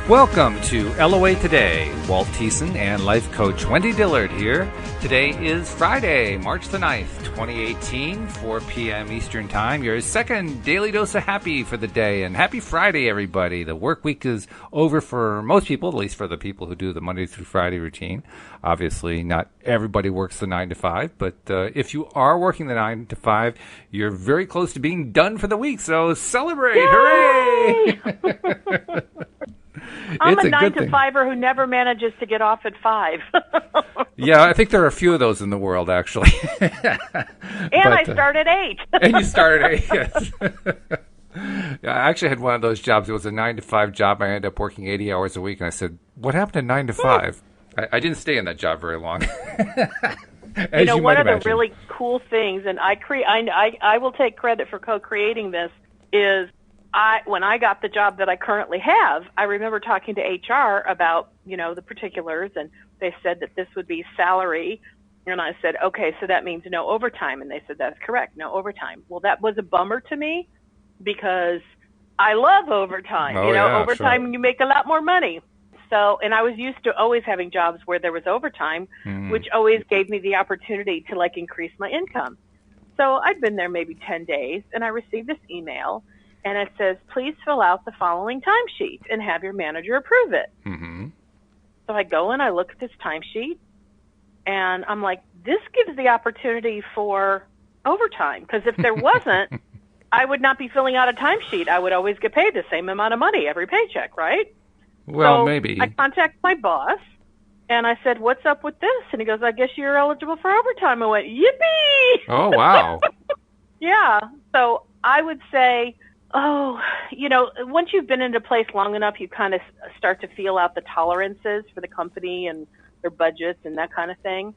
Welcome to LOA Today. Walt Thiessen and life coach Wendy Dillard here. Today is Friday, March the 9th, 2018, 4 p.m. Eastern Time. Your second daily dose of happy for the day. And happy Friday, everybody. The work week is over for most people, at least for the people who do the Monday through Friday routine. Obviously, not everybody works the 9 to 5, but if you are working the 9 to 5, you're very close to being done for the week. So celebrate! Yay! Hooray! I'm a 9 to 5er who never manages to get off at 5. Yeah, I think there are a few of those in the world, actually. I start at 8. And you start at 8, yes. Yeah, I actually had one of those jobs. It was a 9 to 5 job. I ended up working 80 hours a week, and I said, what happened to 9 to 5? I didn't stay in that job very long. One of the really cool things, and I will take credit for co-creating this, is when I got the job that I currently have, I remember talking to HR about, the particulars, and they said that this would be salary. And I said, okay, so that means no overtime. And they said, that's correct, no overtime. Well, that was a bummer to me because I love overtime. Overtime, sure. You make a lot more money. So, and I was used to always having jobs where there was overtime, which always gave me the opportunity to increase my income. So I'd been there maybe 10 days, and I received this email. And it says, please fill out the following timesheet and have your manager approve it. Mm-hmm. So I go and I look at this timesheet, and I'm like, this gives the opportunity for overtime. Because if there wasn't, I would not be filling out a timesheet. I would always get paid the same amount of money every paycheck, right? Well, maybe. I contact my boss, and I said, what's up with this? And he goes, I guess you're eligible for overtime. I went, yippee! Oh, wow. Yeah. So I would say, once you've been in a place long enough, you kind of start to feel out the tolerances for the company and their budgets and that kind of thing.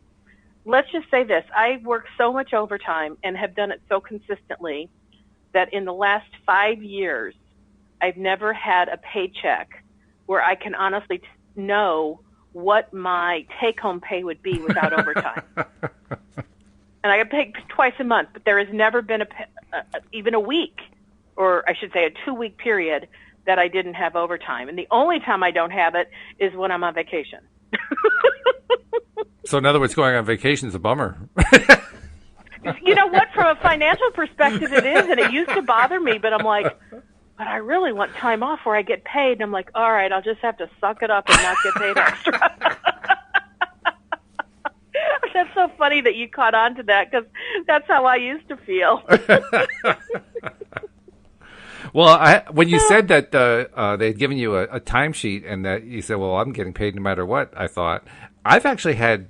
Let's just say this. I work so much overtime and have done it so consistently that in the last 5 years, I've never had a paycheck where I can honestly know what my take-home pay would be without overtime. And I get paid twice a month, but there has never been even a week, or I should say a 2-week period, that I didn't have overtime. And the only time I don't have it is when I'm on vacation. So in other words, going on vacation is a bummer. You know what? From a financial perspective, it is, and it used to bother me, but I'm like, but I really want time off where I get paid. And I'm like, all right, I'll just have to suck it up and not get paid extra. That's so funny that you caught on to that, because that's how I used to feel. Well, when you said that they'd given you a timesheet and that you said, well, I'm getting paid no matter what, I thought, I've actually had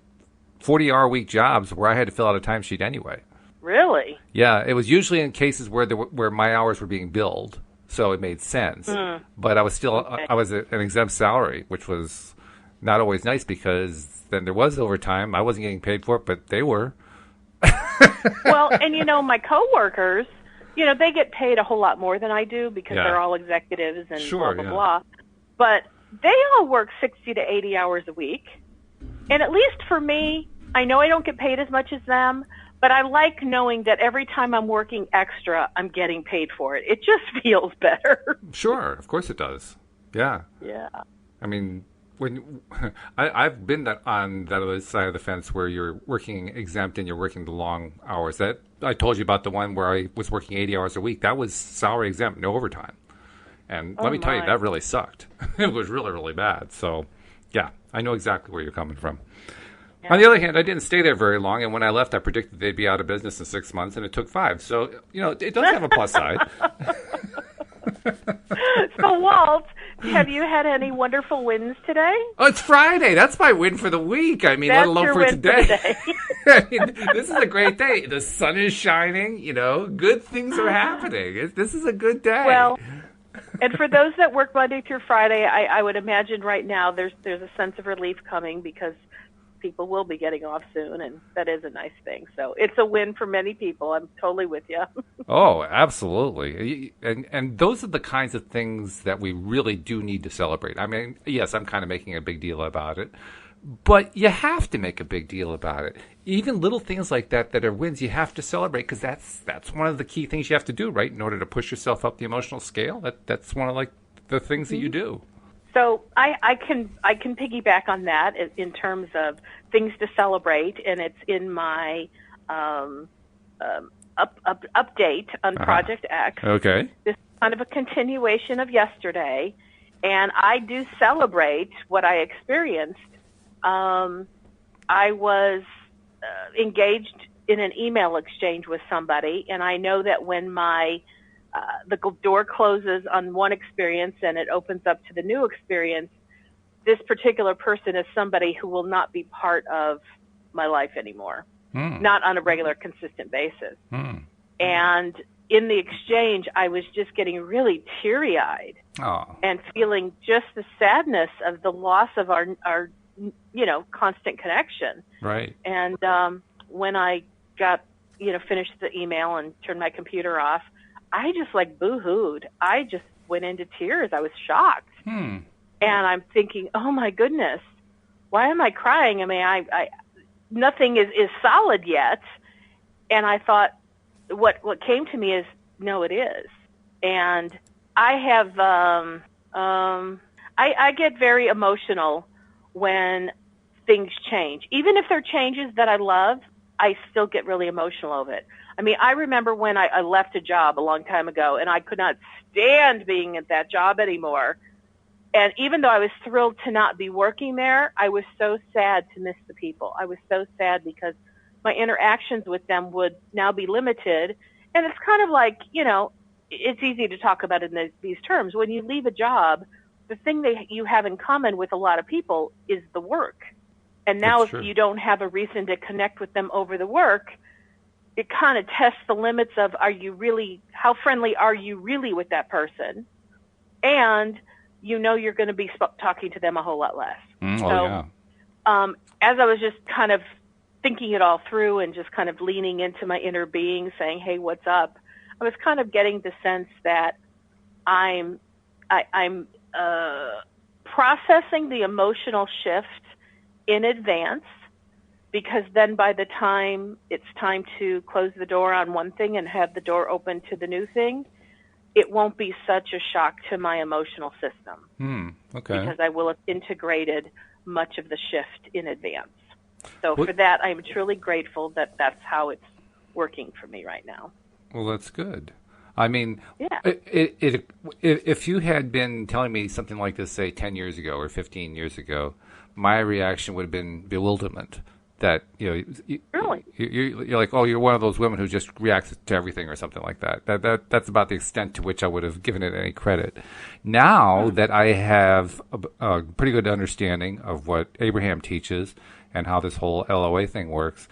40-hour-a-week jobs where I had to fill out a timesheet anyway. Really? Yeah, it was usually in cases where my hours were being billed, so it made sense. But I was still I was an exempt salary, which was not always nice because then there was overtime. I wasn't getting paid for it, but they were. Well, and my coworkers, they get paid a whole lot more than I do because they're all executives and blah, blah, blah. But they all work 60 to 80 hours a week. And at least for me, I know I don't get paid as much as them, but I like knowing that every time I'm working extra, I'm getting paid for it. It just feels better. Sure, of course it does. Yeah. Yeah. I mean, I've been on that other side of the fence where you're working exempt and you're working the long hours. That I told you about the one where I was working 80 hours a week. That was salary exempt, no overtime. And let me tell you, that really sucked. It was really, really bad. So, yeah, I know exactly where you're coming from. Yeah. On the other hand, I didn't stay there very long, and when I left, I predicted they'd be out of business in 6 months, and it took 5. So, it does have a plus side. So, Walt, have you had any wonderful wins today? Oh, it's Friday. That's my win for the week. I mean, That's let alone your for win today. For today. I mean, this is a great day. The sun is shining. Good things are happening. This is a good day. Well, and for those that work Monday through Friday, I would imagine right now there's a sense of relief coming because people will be getting off soon, and that is a nice thing. So it's a win for many people. I'm totally with you. Oh, absolutely. And those are the kinds of things that we really do need to celebrate. I mean, yes, I'm kind of making a big deal about it, but you have to make a big deal about it. Even little things like that are wins, you have to celebrate because that's one of the key things you have to do, right, in order to push yourself up the emotional scale. That's one of the things that you do. So I can piggyback on that in terms of things to celebrate, and it's in my update on Project X. Okay. This is kind of a continuation of yesterday, and I do celebrate what I experienced. I was engaged in an email exchange with somebody, and I know that when the door closes on one experience and it opens up to the new experience, this particular person is somebody who will not be part of my life anymore, not on a regular, consistent basis. And in the exchange, I was just getting really teary-eyed and feeling just the sadness of the loss of our constant connection. Right. And when I got, finished the email and turned my computer off, I just boo-hooed. I just went into tears. I was shocked. And I'm thinking, oh my goodness, why am I crying? I mean, I nothing is solid yet. And I thought, what came to me is, no, it is. And I have, I get very emotional when things change. Even if they're changes that I love, I still get really emotional over it. I mean, I remember when I left a job a long time ago, and I could not stand being at that job anymore. And even though I was thrilled to not be working there, I was so sad to miss the people. I was so sad because my interactions with them would now be limited. And it's kind of like, it's easy to talk about it in these terms. When you leave a job, the thing that you have in common with a lot of people is the work. And now if you don't have a reason to connect with them over the work, it kind of tests the limits of how friendly are you really with that person? And you're going to be talking to them a whole lot less. As I was just kind of thinking it all through and just kind of leaning into my inner being, saying, hey, what's up? I was kind of getting the sense that I'm processing the emotional shift in advance, because then by the time it's time to close the door on one thing and have the door open to the new thing, it won't be such a shock to my emotional system. Okay. Because I will have integrated much of the shift in advance. So for that, I'm truly grateful that that's how it's working for me right now. Well, that's good. I mean, if you had been telling me something like this, say, 10 years ago or 15 years ago, my reaction would have been bewilderment. That you're like, oh, you're one of those women who just reacts to everything or something like that. That's about the extent to which I would have given it any credit. Now that I have a pretty good understanding of what Abraham teaches and how this whole LOA thing works,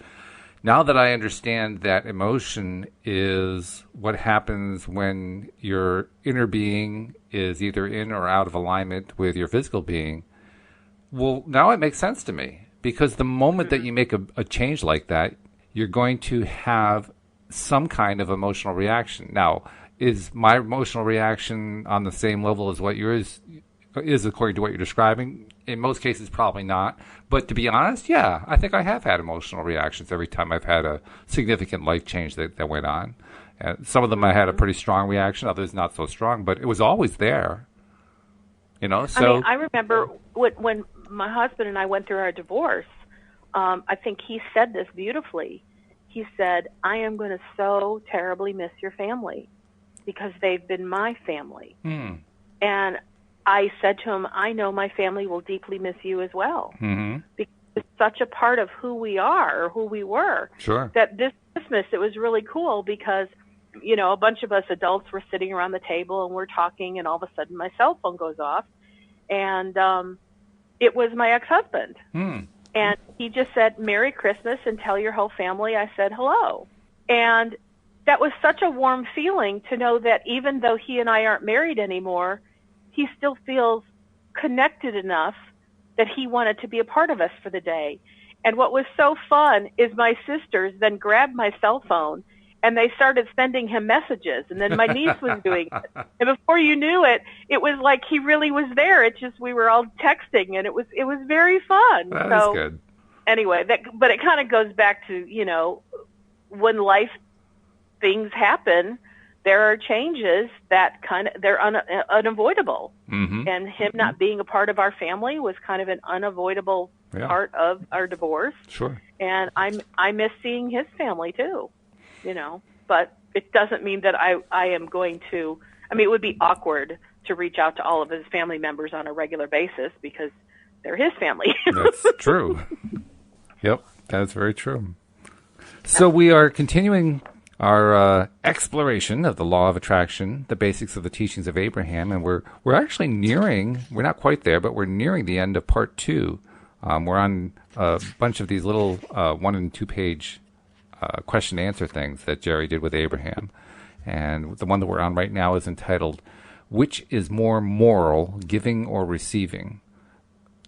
now that I understand that emotion is what happens when your inner being is either in or out of alignment with your physical being, well, now it makes sense to me. Because the moment that you make a change like that, you're going to have some kind of emotional reaction. Now, is my emotional reaction on the same level as what yours is according to what you're describing? In most cases, probably not. But to be honest, yeah, I think I have had emotional reactions every time I've had a significant life change that went on. And some of them I had a pretty strong reaction, others not so strong, but it was always there. So I remember when my husband and I went through our divorce, I think he said this beautifully. He said, I am going to so terribly miss your family because they've been my family. And I said to him, I know my family will deeply miss you as well. Because it's such a part of who we are or who we were. Sure. That this Christmas, it was really cool because a bunch of us adults were sitting around the table and we're talking, and all of a sudden my cell phone goes off, and it was my ex-husband. And he just said, Merry Christmas, and tell your whole family I said hello. And that was such a warm feeling to know that even though he and I aren't married anymore, he still feels connected enough that he wanted to be a part of us for the day. And what was so fun is my sisters then grabbed my cell phone and they started sending him messages. And then my niece was doing it. And before you knew it, it was like he really was there. It's just we were all texting, and it was very fun. That is good. Anyway, but it kind of goes back to, when life things happen, there are changes that they're unavoidable. Mm-hmm. And him not being a part of our family was kind of an unavoidable part of our divorce. Sure. And I miss seeing his family too, but it doesn't mean that I am going to, it would be awkward to reach out to all of his family members on a regular basis because they're his family. That's true. Yep, that's very true. So we are continuing our exploration of the law of attraction, the basics of the teachings of Abraham, and we're actually we're not quite there, but we're nearing the end of part 2. We're on a bunch of these little 1 and 2 page question and answer things that Jerry did with Abraham. And the one that we're on right now is entitled, Which is More Moral, Giving or Receiving?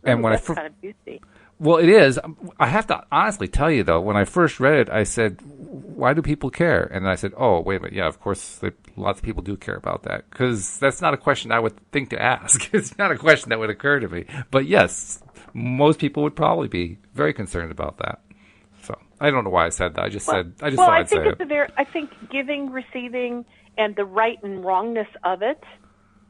And that's kind of juicy. Well, it is. I have to honestly tell you, though, when I first read it, I said, why do people care? And I said, oh, wait a minute. Yeah, of course, lots of people do care about that. Because that's not a question I would think to ask. It's not a question that would occur to me. But yes, most people would probably be very concerned about that. So I don't know why I said that. I just thought I'd say it. I think giving, receiving, and the right and wrongness of it,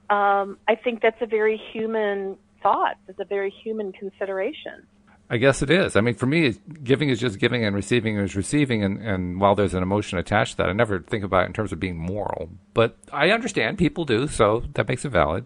I think that's a very human thought. It's a very human consideration. I guess it is. For me, giving is just giving and receiving is receiving. And while there's an emotion attached to that, I never think about it in terms of being moral. But I understand people do, so that makes it valid.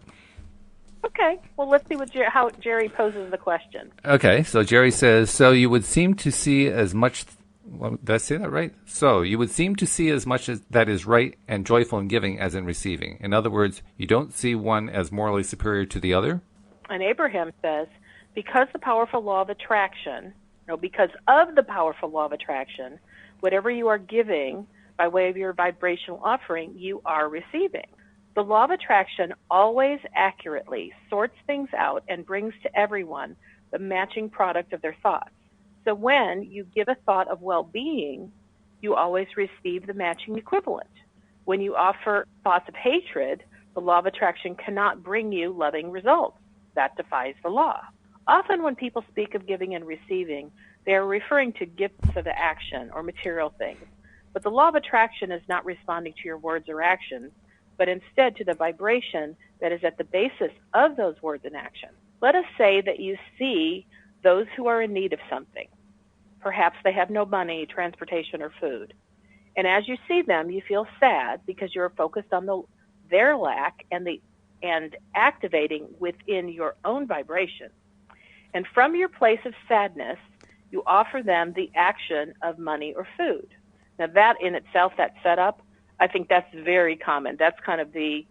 Okay. Well, let's see how Jerry poses the question. Okay. So Jerry says, so you would seem to see as much... did I say that right? So you would seem to see as much as that is right and joyful in giving as in receiving. In other words, you don't see one as morally superior to the other? And Abraham says, because of the powerful law of attraction, whatever you are giving by way of your vibrational offering, you are receiving. The law of attraction always accurately sorts things out and brings to everyone the matching product of their thoughts. So when you give a thought of well-being, you always receive the matching equivalent. When you offer thoughts of hatred, the law of attraction cannot bring you loving results. That defies the law. Often when people speak of giving and receiving, they are referring to gifts of action or material things. But the law of attraction is not responding to your words or actions, but instead to the vibration that is at the basis of those words and actions. Let us say that you see those who are in need of something. Perhaps they have no money, transportation, or food. And as you see them, you feel sad because you're focused on their lack and activating within your own vibration. And from your place of sadness, you offer them the action of money or food. Now that in itself, that setup, I think that's very common. That's kind of the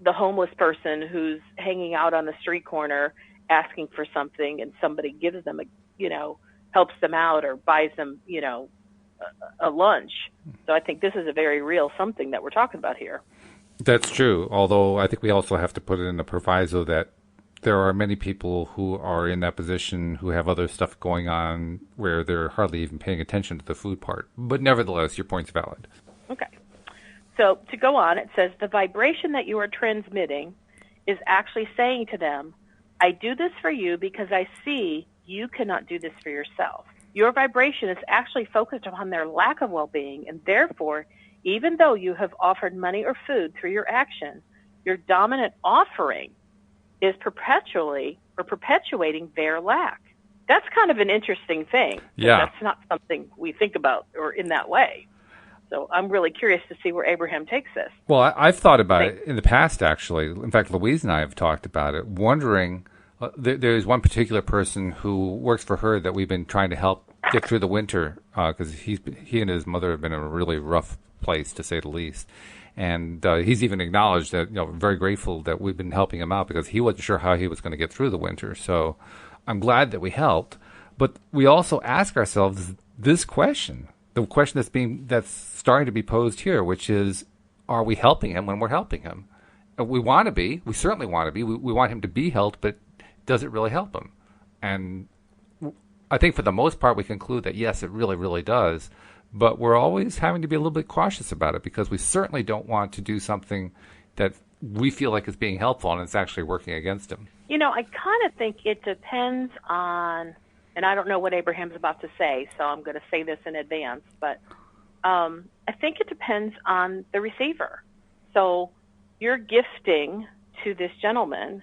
homeless person who's hanging out on the street corner asking for something and somebody gives them helps them out or buys them, a lunch. So I think this is a very real something that we're talking about here. That's true. Although I think we also have to put it in the proviso that there are many people who are in that position who have other stuff going on where they're hardly even paying attention to the food part. But nevertheless, your point's valid. Okay. So to go on, it says the vibration that you are transmitting is actually saying to them, I do this for you because I see you cannot do this for yourself. Your vibration is actually focused upon their lack of well-being, and therefore, even though you have offered money or food through your action, your dominant offering is perpetuating their lack. That's kind of an interesting thing. Yeah. That's not something we think about or in that way. So I'm really curious to see where Abraham takes this. Well, I've thought about it in the past, actually. In fact, Louise and I have talked about it, wondering, there's one particular person who works for her that we've been trying to help get through the winter because he and his mother have been in a really rough place, to say the least. And he's even acknowledged that, very grateful that we've been helping him out because he wasn't sure how he was going to get through the winter. So I'm glad that we helped. But we also ask ourselves this question, the question that's starting to be posed here, which is, are we helping him when we're helping him? We want to be. We certainly want to be. We want him to be helped, but does it really help him? And I think for the most part we conclude that, yes, it really, really does. But we're always having to be a little bit cautious about it because we certainly don't want to do something that we feel like is being helpful and it's actually working against him. I kind of think it depends on, and I don't know what Abraham's about to say, so I'm going to say this in advance, but I think it depends on the receiver. So you're gifting to this gentleman,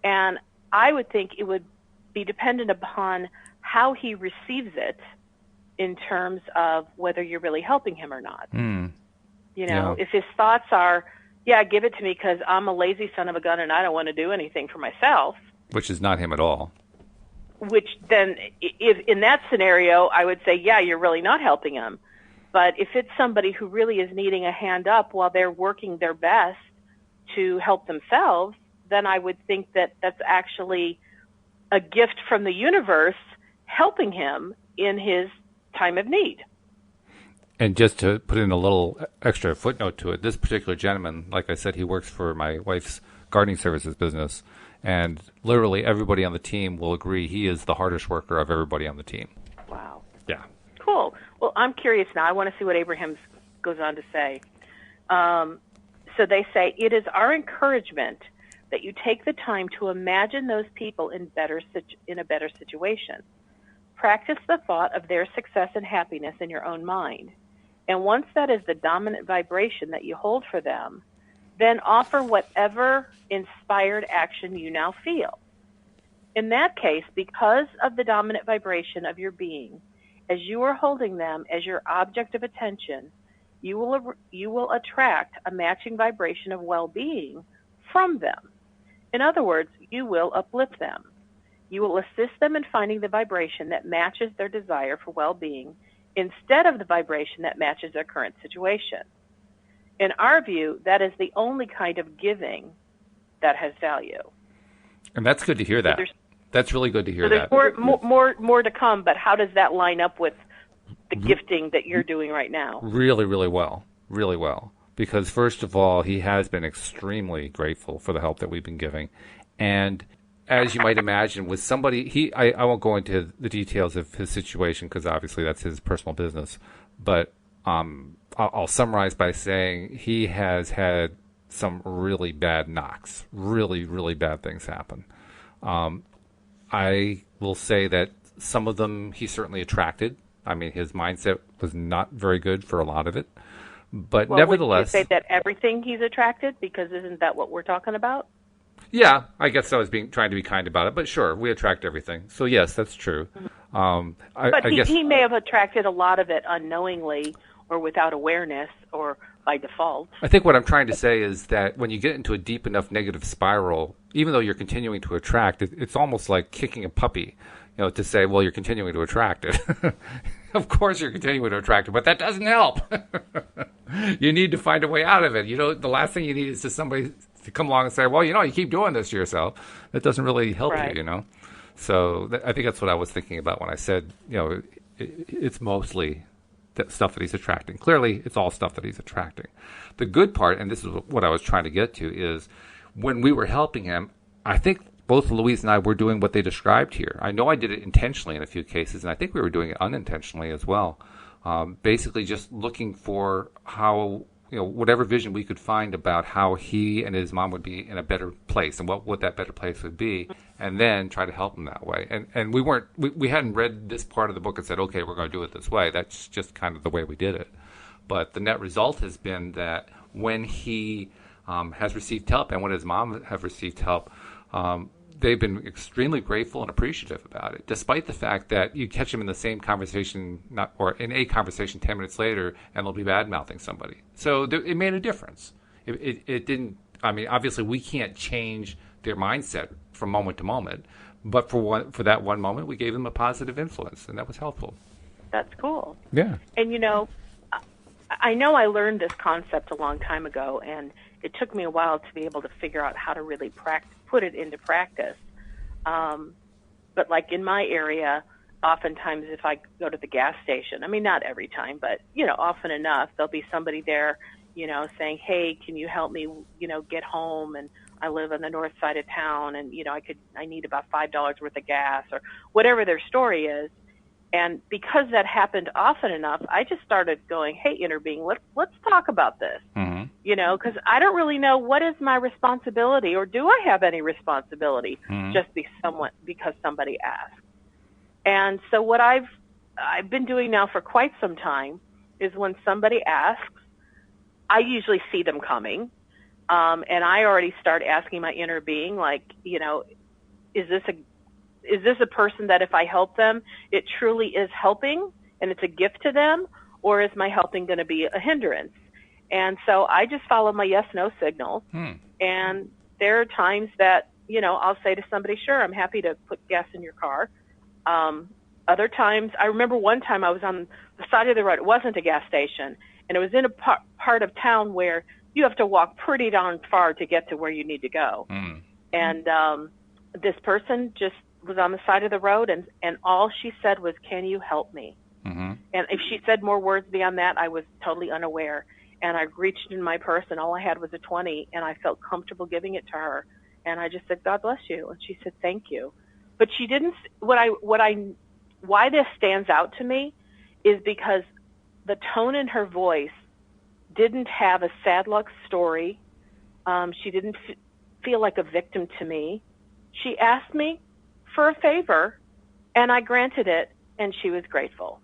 and I would think it would be dependent upon how he receives it in terms of whether you're really helping him or not. If his thoughts are, yeah, give it to me because I'm a lazy son of a gun and I don't want to do anything for myself. Which is not him at all. Which then, if in that scenario, I would say, yeah, you're really not helping him. But if it's somebody who really is needing a hand up while they're working their best to help themselves, then I would think that that's actually a gift from the universe helping him in his time of need. And just to put in a little extra footnote to it, this particular gentleman, like I said, he works for my wife's gardening services business, and literally everybody on the team will agree he is the hardest worker of everybody on the team. Wow. Yeah. Cool. Well, I'm curious now. I want to see what Abraham goes on to say. So they say, it is our encouragement that you take the time to imagine those people in a better situation. Practice the thought of their success and happiness in your own mind. And once that is the dominant vibration that you hold for them, then offer whatever inspired action you now feel. In that case, because of the dominant vibration of your being, as you are holding them as your object of attention, you will attract a matching vibration of well-being from them. In other words, you will uplift them. You will assist them in finding the vibration that matches their desire for well-being instead of the vibration that matches their current situation. In our view, that is the only kind of giving that has value. And that's good to hear that. That's really good to hear that. There's more to come, but how does that line up with the gifting that you're doing right now? Really, really well. Really well. Because first of all, he has been extremely grateful for the help that we've been giving. And as you might imagine, with somebody, I won't go into the details of his situation because obviously that's his personal business. But I'll summarize by saying he has had some really bad knocks. Really, really bad things happen. I will say that some of them he certainly attracted. I mean, his mindset was not very good for a lot of it. But nevertheless... Would you say that everything he's attracted? Because isn't that what we're talking about? Yeah, I guess I was trying to be kind about it. But sure, we attract everything. So yes, that's true. Mm-hmm. He may have attracted a lot of it unknowingly or without awareness or by default. I think what I'm trying to say is that when you get into a deep enough negative spiral, even though you're continuing to attract, it's almost like kicking a puppy, to say, well, you're continuing to attract it. Of course you're continuing to attract it, but that doesn't help. You need to find a way out of it. The last thing you need is just somebody to come along and say, well, you keep doing this to yourself. That doesn't really help you, So I think that's what I was thinking about when I said, it's mostly that stuff that he's attracting. Clearly, it's all stuff that he's attracting. The good part, and this is what I was trying to get to, is when we were helping him, I think both Louise and I were doing what they described here. I know I did it intentionally in a few cases, and I think we were doing it unintentionally as well. Basically just looking for how, whatever vision we could find about how he and his mom would be in a better place and what that better place would be, and then try to help him that way. And we hadn't read this part of the book and said, okay, we're going to do it this way. That's just kind of the way we did it. But the net result has been that when he has received help and when his mom have received help, they've been extremely grateful and appreciative about it, despite the fact that you catch them in the same conversation, or in a conversation 10 minutes later, and they'll be bad-mouthing somebody. So it made a difference. It didn't, obviously we can't change their mindset from moment to moment, but for that one moment, we gave them a positive influence, and that was helpful. That's cool. Yeah. And, I know I learned this concept a long time ago, and it took me a while to be able to figure out how to really put it into practice. But like in my area, oftentimes if I go to the gas station, not every time, but, often enough, there'll be somebody there, saying, hey, can you help me, get home? And I live on the north side of town and, I need about $5 worth of gas, or whatever their story is. And because that happened often enough, I just started going, hey, inner being, let's talk about this. Mm-hmm. Because I don't really know what is my responsibility, or do I have any responsibility, just because somebody asked. And so what I've been doing now for quite some time is when somebody asks. I usually see them coming, and I already start asking my inner being, like, is this a person that if I help them, it truly is helping and it's a gift to them, or is my helping going to be a hindrance? And so I just follow my yes/no signals. And there are times that, I'll say to somebody, sure, I'm happy to put gas in your car. Other times, I remember one time I was on the side of the road. It wasn't a gas station, and it was in a part of town where you have to walk pretty darn far to get to where you need to go. And this person just was on the side of the road, and all she said was, can you help me? And if she said more words beyond that, I was totally unaware. And I reached in my purse, and all I had was a 20, and I felt comfortable giving it to her. And I just said, God bless you. And she said, thank you. But she didn't, why this stands out to me is because the tone in her voice didn't have a sad luck story. She didn't feel like a victim to me. She asked me for a favor, and I granted it, and she was grateful.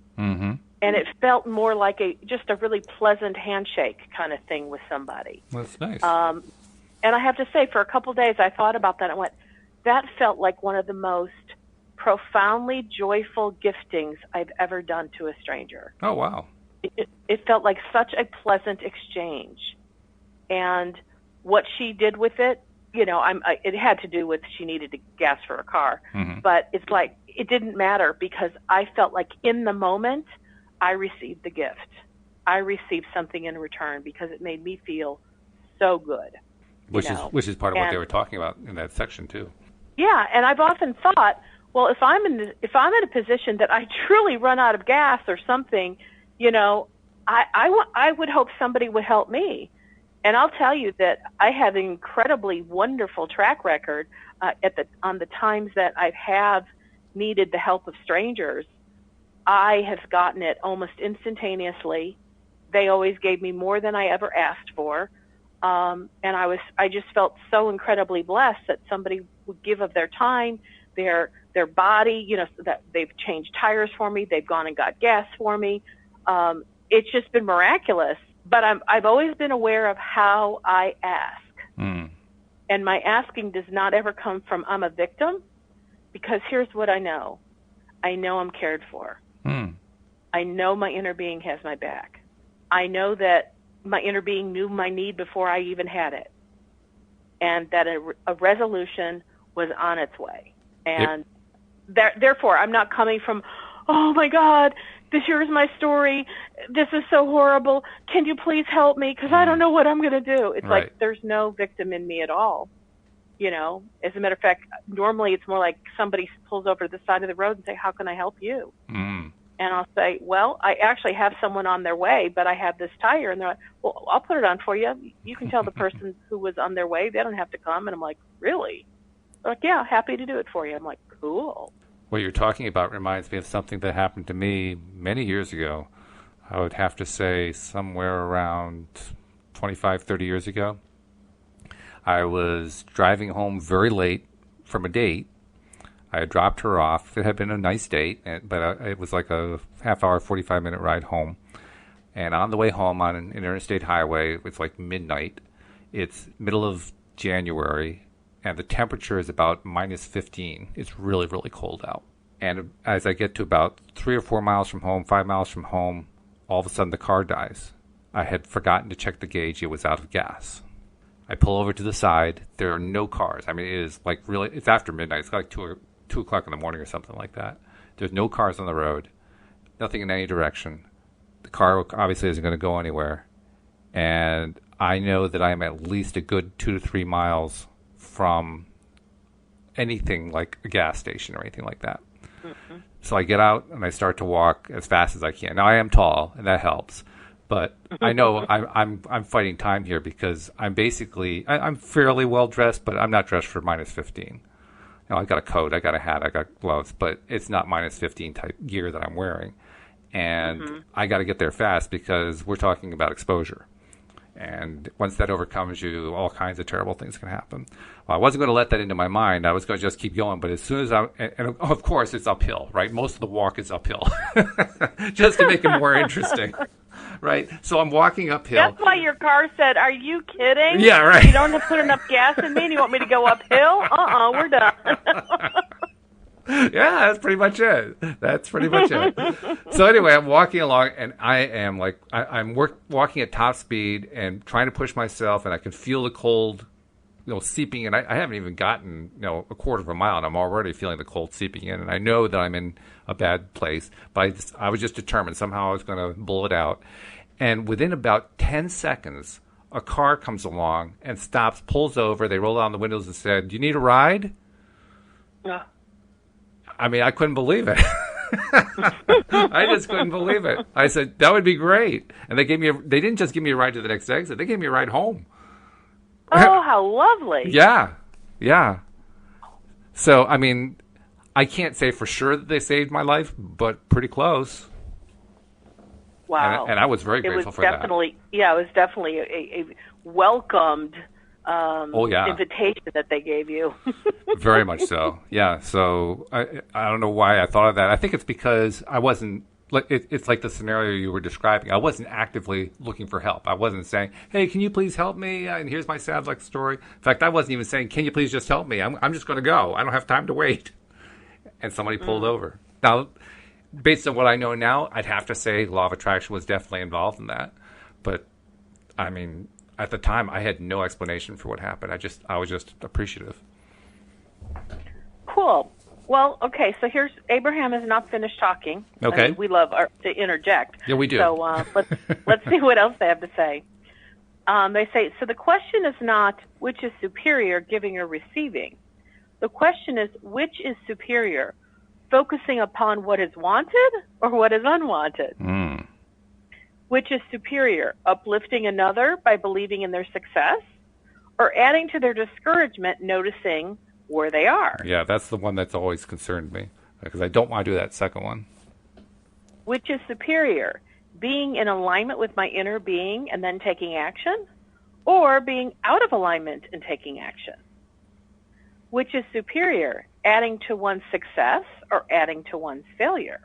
And it felt more like just a really pleasant handshake kind of thing with somebody. That's nice. And I have to say, for a couple of days, I thought about that and went, that felt like one of the most profoundly joyful giftings I've ever done to a stranger. Oh, wow. It felt like such a pleasant exchange. And what she did with it, it had to do with she needed gas for a car. But it's like it didn't matter because I felt like in the moment I received the gift. I received something in return because it made me feel so good. Which is part of what they were talking about in that section too. Yeah, and I've often thought, well, if I'm in a position that I truly run out of gas or something, I would hope somebody would help me. And I'll tell you that I have an incredibly wonderful track record on the times that I have needed the help of strangers. I have gotten it almost instantaneously. They always gave me more than I ever asked for. And I just felt so incredibly blessed that somebody would give of their time, their body, that they've changed tires for me. They've gone and got gas for me. It's just been miraculous. But I've always been aware of how I ask. And my asking does not ever come from I'm a victim, because here's what I know. I know I'm cared for. I know my inner being has my back. I know that my inner being knew my need before I even had it, and that a resolution was on its way. And therefore, I'm not coming from, oh, my God, here's my story. This is so horrible. Can you please help me? Because I don't know what I'm going to do. It's like there's no victim in me at all. As a matter of fact, normally it's more like somebody pulls over to the side of the road and say, how can I help you? And I'll say, well, I actually have someone on their way, but I have this tire. And they're like, well, I'll put it on for you. You can tell the person who was on their way. They don't have to come. And I'm like, really? They're like, yeah, happy to do it for you. I'm like, cool. What you're talking about reminds me of something that happened to me many years ago. I would have to say somewhere around 25, 30 years ago. I was driving home very late from a date. I had dropped her off. It had been a nice date, but it was like a half-hour, 45-minute ride home. And on the way home on an interstate highway, it was like midnight. It's middle of January, and the temperature is about minus 15. It's really, really cold out. And as I get to about 3 or 4 miles from home, 5 miles from home, all of a sudden the car dies. I had forgotten to check the gauge. It was out of gas. I pull over to the side. There are no cars. I mean, it is like really, it's after midnight. It's like 2 o'clock in the morning or something like that. There's no cars on the road, nothing in any direction. The car obviously isn't going to go anywhere. And I know that I am at least a good 2 to 3 miles from anything like a gas station or anything like that. So I get out and I start to walk as fast as I can. Now I am tall, and that helps. But I know I'm fighting time here because I'm fairly well dressed, but I'm not dressed for minus 15. I got a coat, I got a hat, I got gloves, but it's not minus 15 type gear that I'm wearing. And I got to get there fast because we're talking about exposure. And once that overcomes you, all kinds of terrible things can happen. Well, I wasn't going to let that into my mind. I was going to just keep going. But as soon as and of course it's uphill, right? Most of the walk is uphill, just to make it more interesting. Right. So I'm walking uphill. That's why your car said, "Are you kidding? Yeah, right. You don't have to put enough gas in me and you want me to go uphill? We're done." Yeah, that's pretty much it. So anyway, I'm walking along, and I am like, I'm walking at top speed and trying to push myself, and I can feel the cold, seeping in. I haven't even gotten, a quarter of a mile, and I'm already feeling the cold seeping in, and I know that I'm in a bad place, but I was just determined somehow I was going to blow it out. And within about 10 seconds, a car comes along and stops, pulls over. They roll down the windows and said, "Do you need a ride?" I mean, I couldn't believe it. I just couldn't believe it. I said, "That would be great." And they they didn't just give me a ride to the next exit. They gave me a ride home. Oh, how lovely. Yeah. So, I mean, I can't say for sure that they saved my life, but pretty close. Wow. And I was very grateful for that. Yeah, it was definitely a welcomed invitation that they gave you. Very much so. Yeah. So I don't know why I thought of that. I think it's because I wasn't. It's like the scenario you were describing. I wasn't actively looking for help. I wasn't saying, "Hey, can you please help me?" And here's my sad luck story. In fact, I wasn't even saying, "Can you please just help me?" I'm just going to go. I don't have time to wait. And somebody pulled over. Now, based on what I know now, I'd have to say law of attraction was definitely involved in that. But I mean, at the time, I had no explanation for what happened. I was just appreciative. Cool. Well, okay, so Abraham has not finished talking. Okay. I mean, we love to interject. Yeah, we do. So let's see what else they have to say. They say, so the question is not which is superior, giving or receiving. The question is which is superior, focusing upon what is wanted or what is unwanted. Which is superior, uplifting another by believing in their success, or adding to their discouragement, noticing where they are. Yeah, that's the one that's always concerned me, because I don't want to do that second one. Which is superior, being in alignment with my inner being and then taking action, or being out of alignment and taking action? Which is superior, adding to one's success or adding to one's failure?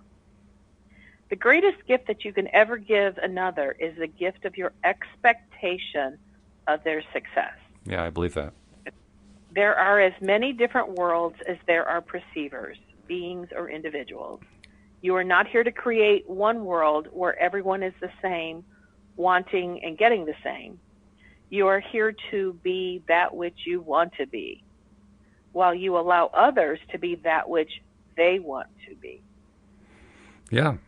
The greatest gift that you can ever give another is the gift of your expectation of their success. Yeah, I believe that. There are as many different worlds as there are perceivers, beings, or individuals. You are not here to create one world where everyone is the same, wanting and getting the same. You are here to be that which you want to be, while you allow others to be that which they want to be. Yeah.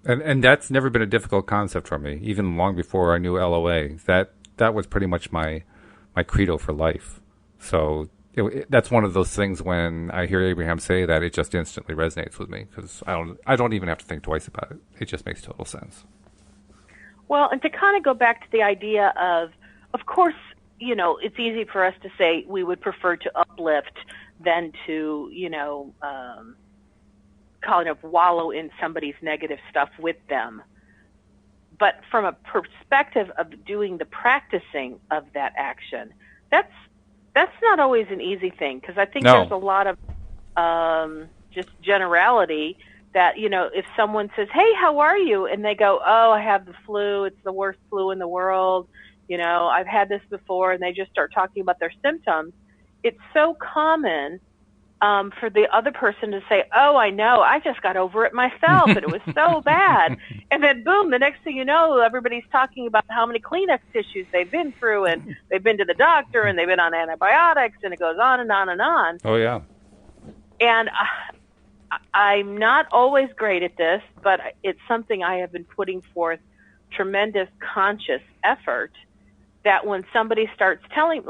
And that's never been a difficult concept for me, even long before I knew LOA. That was pretty much my credo for life. So that's one of those things when I hear Abraham say that, it just instantly resonates with me, because I don't even have to think twice about it. It just makes total sense. Well, and to kind of go back to the idea of course, it's easy for us to say we would prefer to uplift than to, kind of wallow in somebody's negative stuff with them. But from a perspective of doing the practicing of that action, that's not always an easy thing, because I think there's a lot of just generality that, if someone says, "Hey, how are you?" and they go, "Oh, I have the flu. It's the worst flu in the world. I've had this before," and they just start talking about their symptoms. It's so common for the other person to say, "Oh, I know, I just got over it myself, and it was so bad." And then, boom, the next thing you know, everybody's talking about how many Kleenex tissues they've been through, and they've been to the doctor, and they've been on antibiotics, and it goes on and on and on. Oh, yeah. And I'm not always great at this, but it's something I have been putting forth tremendous conscious effort, that when somebody starts telling,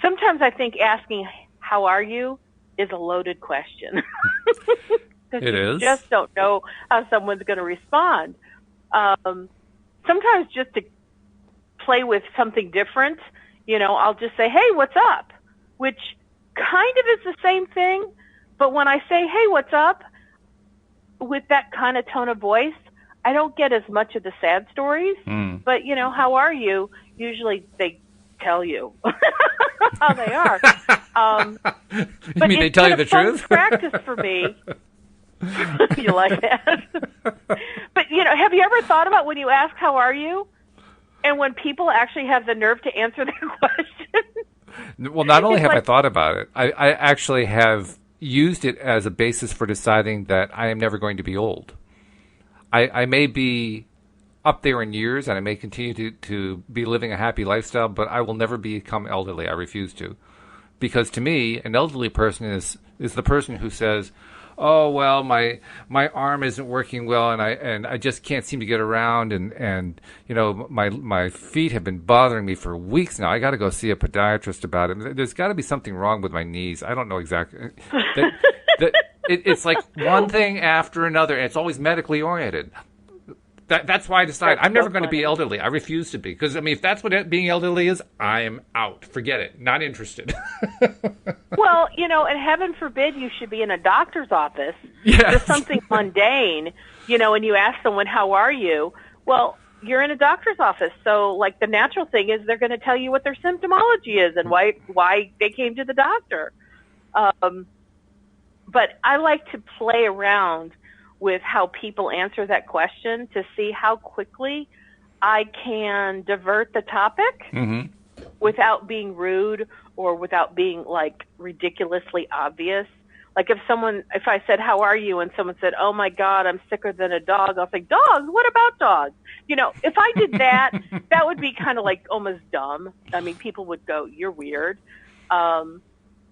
sometimes I think asking, "How are you?" is a loaded question. It is. You just don't know how someone's going to respond. Sometimes just to play with something different, I'll just say, "Hey, what's up?" Which kind of is the same thing, but when I say, "Hey, what's up?" with that kind of tone of voice, I don't get as much of the sad stories. But, "How are you?" usually they tell you how they are. You mean they tell you the truth? Practice for me. You like that? But, have you ever thought about when you ask, how are you? And when people actually have the nerve to answer that question? Well, not only have I thought about it, I actually have used it as a basis for deciding that I am never going to be old. I may be up there in years, and I may continue to be living a happy lifestyle, but I will never become elderly. I refuse to. Because to me, an elderly person is the person who says, oh, well, my arm isn't working well, and I just can't seem to get around, and my feet have been bothering me for weeks now. I got to go see a podiatrist about it. There's got to be something wrong with my knees. I don't know exactly. It's like one thing after another, and it's always medically oriented. That's why I decided I'm never going to be elderly. I refuse to be. Because, if that's what being elderly is, I'm out. Forget it. Not interested. Well, and heaven forbid you should be in a doctor's office. Yes. Just something mundane, and you ask someone, how are you? Well, you're in a doctor's office. So, the natural thing is they're going to tell you what their symptomology is and why they came to the doctor. But I like to play around with how people answer that question to see how quickly I can divert the topic without being rude or without being ridiculously obvious. Like if I said, how are you? And someone said, oh my God, I'm sicker than a dog. I'll say, dogs? What about dogs? If I did that, that would be kind of almost dumb. People would go, you're weird.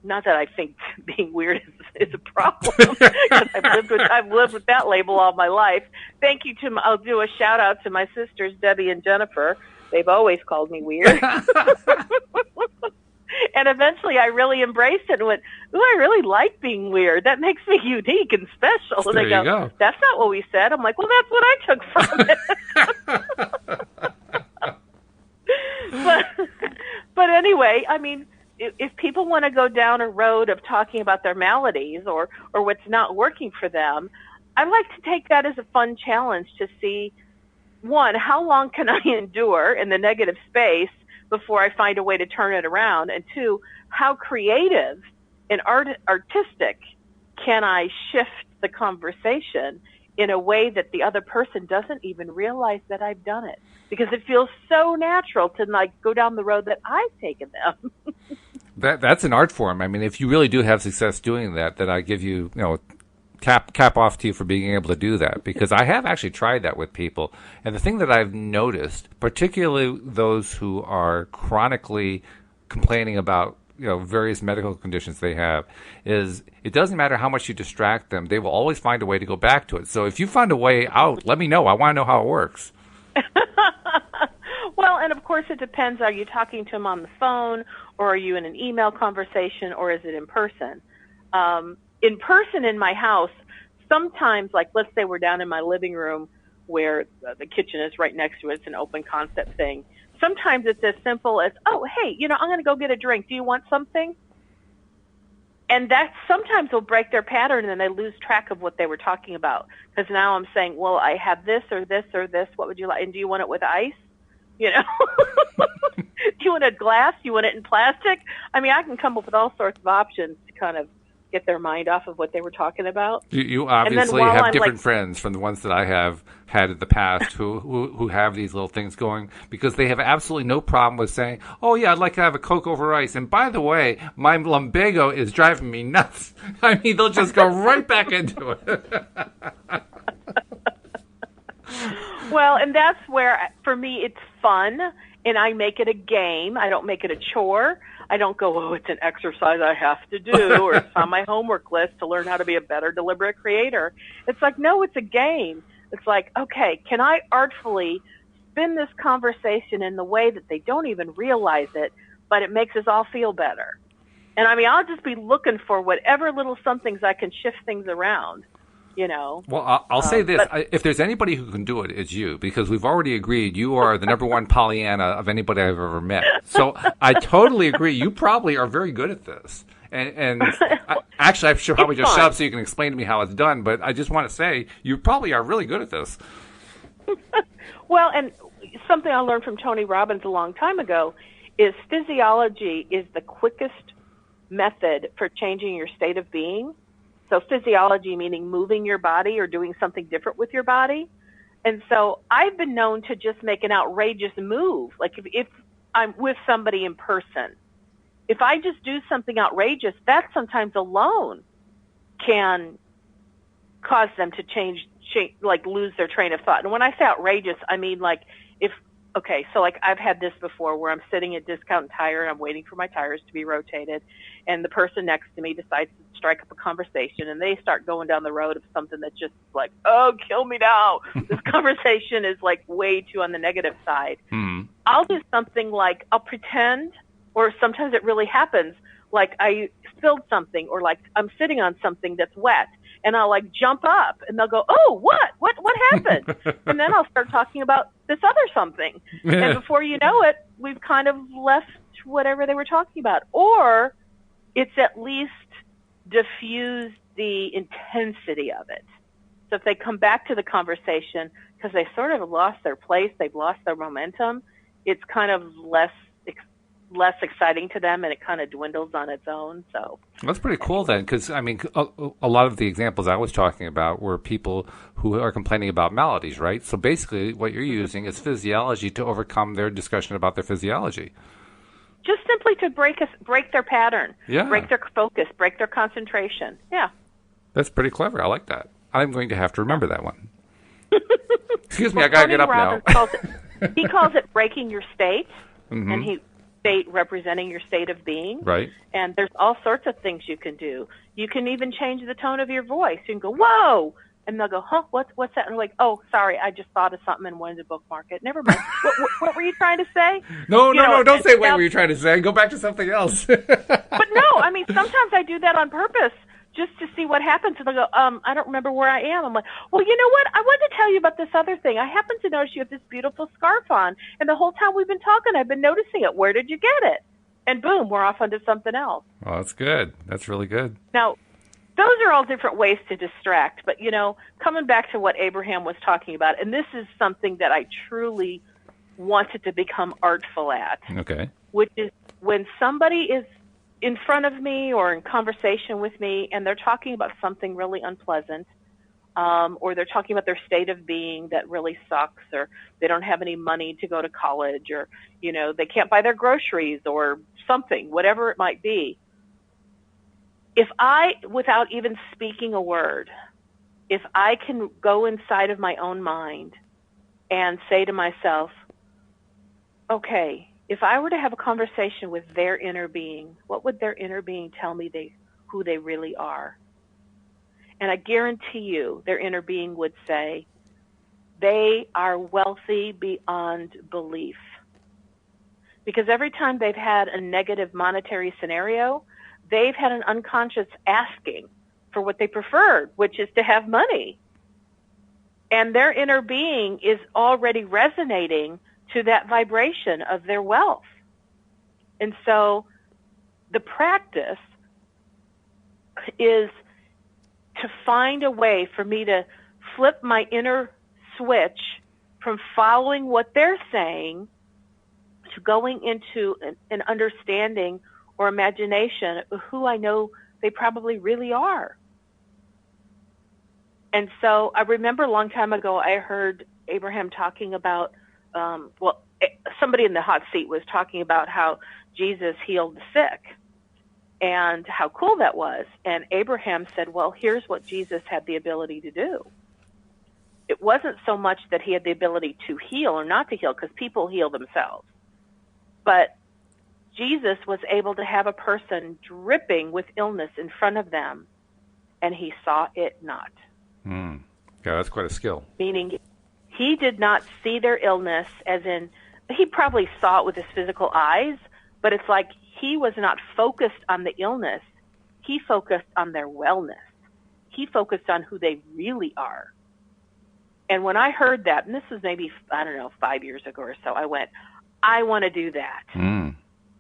Not that I think being weird is a problem, because I've lived with that label all my life. Thank you I'll do a shout out to my sisters, Debbie and Jennifer. They've always called me weird. And eventually I really embraced it and went, ooh, I really like being weird. That makes me unique and special. So and they go, that's not what we said. I'm like, well, that's what I took from it. But anyway, if people want to go down a road of talking about their maladies or what's not working for them, I like to take that as a fun challenge to see, one, how long can I endure in the negative space before I find a way to turn it around? And two, how creative and artistic can I shift the conversation in a way that the other person doesn't even realize that I've done it? Because it feels so natural to go down the road that I've taken them. That's an art form. If you really do have success doing that, I give you, cap off to you for being able to do that, because I have actually tried that with people. And the thing that I've noticed, particularly those who are chronically complaining about, various medical conditions they have, is it doesn't matter how much you distract them, they will always find a way to go back to it. So if you find a way out, let me know. I want to know how it works. Well, and of course it depends. Are you talking to them on the phone, or are you in an email conversation, or is it in person? In person in my house, sometimes, let's say we're down in my living room where the kitchen is right next to it. It's an open concept thing. Sometimes it's as simple as, oh, hey, I'm going to go get a drink. Do you want something? And that sometimes will break their pattern, and then they lose track of what they were talking about. Because now I'm saying, well, I have this or this or this. What would you like? And do you want it with ice? Do you want a glass? Do you want it in plastic? I can come up with all sorts of options to kind of get their mind off of what they were talking about. You obviously have different friends from the ones that I have had in the past who have these little things going, because they have absolutely no problem with saying, oh, yeah, I'd like to have a Coke over ice. And by the way, my lumbago is driving me nuts. They'll just go right back into it. Well, and that's where, for me, it's fun, and I make it a game. I don't make it a chore. I don't go, oh, it's an exercise I have to do, or it's on my homework list to learn how to be a better deliberate creator. It's like, no, it's a game. It's like, okay, can I artfully spin this conversation in the way that they don't even realize it, but it makes us all feel better? And I'll just be looking for whatever little somethings I can shift things around. Well, I'll say this. If there's anybody who can do it, it's you, because we've already agreed you are the number one Pollyanna of anybody I've ever met. So I totally agree. You probably are very good at this. And actually, I should probably just shut up so you can explain to me how it's done. But I just want to say you probably are really good at this. Well, and something I learned from Tony Robbins a long time ago is physiology is the quickest method for changing your state of being. So physiology meaning moving your body or doing something different with your body. And so I've been known to just make an outrageous move. Like if I'm with somebody in person, if I just do something outrageous, that sometimes alone can cause them to change, like lose their train of thought. And when I say outrageous, I mean like so like I've had this before where I'm sitting at Discount Tire and I'm waiting for my tires to be rotated, and the person next to me decides to strike up a conversation, and they start going down the road of something that's just like, oh, kill me now. This conversation is like way too on the negative side. Mm-hmm. I'll do something like I'll pretend, or sometimes it really happens, like I spilled something, or like I'm sitting on something that's wet, and I'll like jump up, and they'll go, oh, what happened? And then I'll start talking about this other something. And before you know it, we've kind of left whatever they were talking about. Or it's at least diffused the intensity of it. So if they come back to the conversation, because they sort of lost their place, they've lost their momentum, it's kind of less exciting to them, and it kind of dwindles on its own. So that's pretty cool then, because I mean, a lot of the examples I was talking about were people who are complaining about maladies, right? So basically, what you're using is physiology to overcome their discussion about their physiology. Just simply to break their pattern, yeah. Break their focus, break their concentration. Yeah, that's pretty clever. I like that. I'm going to have to remember that one. Excuse me, I gotta get up now. He calls it breaking your state, mm-hmm. and state representing your state of being. Right. And there's all sorts of things you can do. You can even change the tone of your voice. You can go, whoa! And they'll go, huh, what's that? And I'm like, oh, sorry, I just thought of something and wanted to bookmark it. Never mind. What were you trying to say? No, don't say what were you trying to say. Go back to something else. But no, I mean, sometimes I do that on purpose just to see what happens. And they'll go, I don't remember where I am. I'm like, well, you know what? I wanted to tell you about this other thing. I happen to notice you have this beautiful scarf on, and the whole time we've been talking, I've been noticing it. Where did you get it? And boom, we're off onto something else. Well, that's good. That's really good. Now, those are all different ways to distract. But, coming back to what Abraham was talking about, and this is something that I truly wanted to become artful at. Okay. Which is when somebody is in front of me or in conversation with me and they're talking about something really unpleasant, or they're talking about their state of being that really sucks, or they don't have any money to go to college, or, they can't buy their groceries or something, whatever it might be. If I, without even speaking a word, if I can go inside of my own mind and say to myself, okay, if I were to have a conversation with their inner being, what would their inner being tell me who they really are? And I guarantee you their inner being would say, they are wealthy beyond belief. Because every time they've had a negative monetary scenario, they've had an unconscious asking for what they preferred, which is to have money. And their inner being is already resonating to that vibration of their wealth. And so the practice is to find a way for me to flip my inner switch from following what they're saying to going into an understanding or imagination of who I know they probably really are. And so I remember a long time ago I heard Abraham talking about, somebody in the hot seat was talking about how Jesus healed the sick and how cool that was. And Abraham said, well, here's what Jesus had the ability to do. It wasn't so much that he had the ability to heal or not to heal, because people heal themselves. But Jesus was able to have a person dripping with illness in front of them, and he saw it not. Yeah, that's quite a skill. Meaning he did not see their illness as in, he probably saw it with his physical eyes, but it's like he was not focused on the illness. He focused on their wellness. He focused on who they really are. And when I heard that, and this was maybe, 5 years ago or so, I went, I want to do that.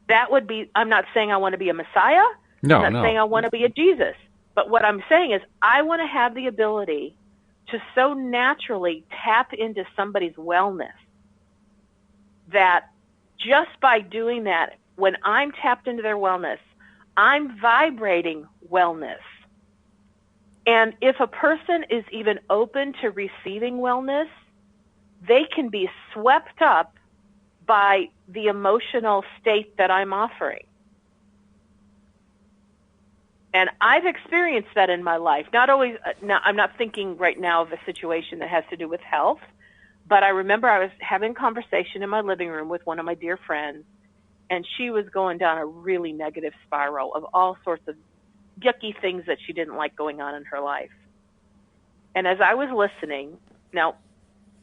That would be, I'm not saying I want to be a Messiah. No, I'm not saying I want to be a Jesus. But what I'm saying is I want to have the ability to so naturally tap into somebody's wellness that just by doing that, when I'm tapped into their wellness, I'm vibrating wellness. And if a person is even open to receiving wellness, they can be swept up by the emotional state that I'm offering. And I've experienced that in my life. Not always, I'm not thinking right now of a situation that has to do with health, but I remember I was having a conversation in my living room with one of my dear friends, and she was going down a really negative spiral of all sorts of yucky things that she didn't like going on in her life. And as I was listening, now,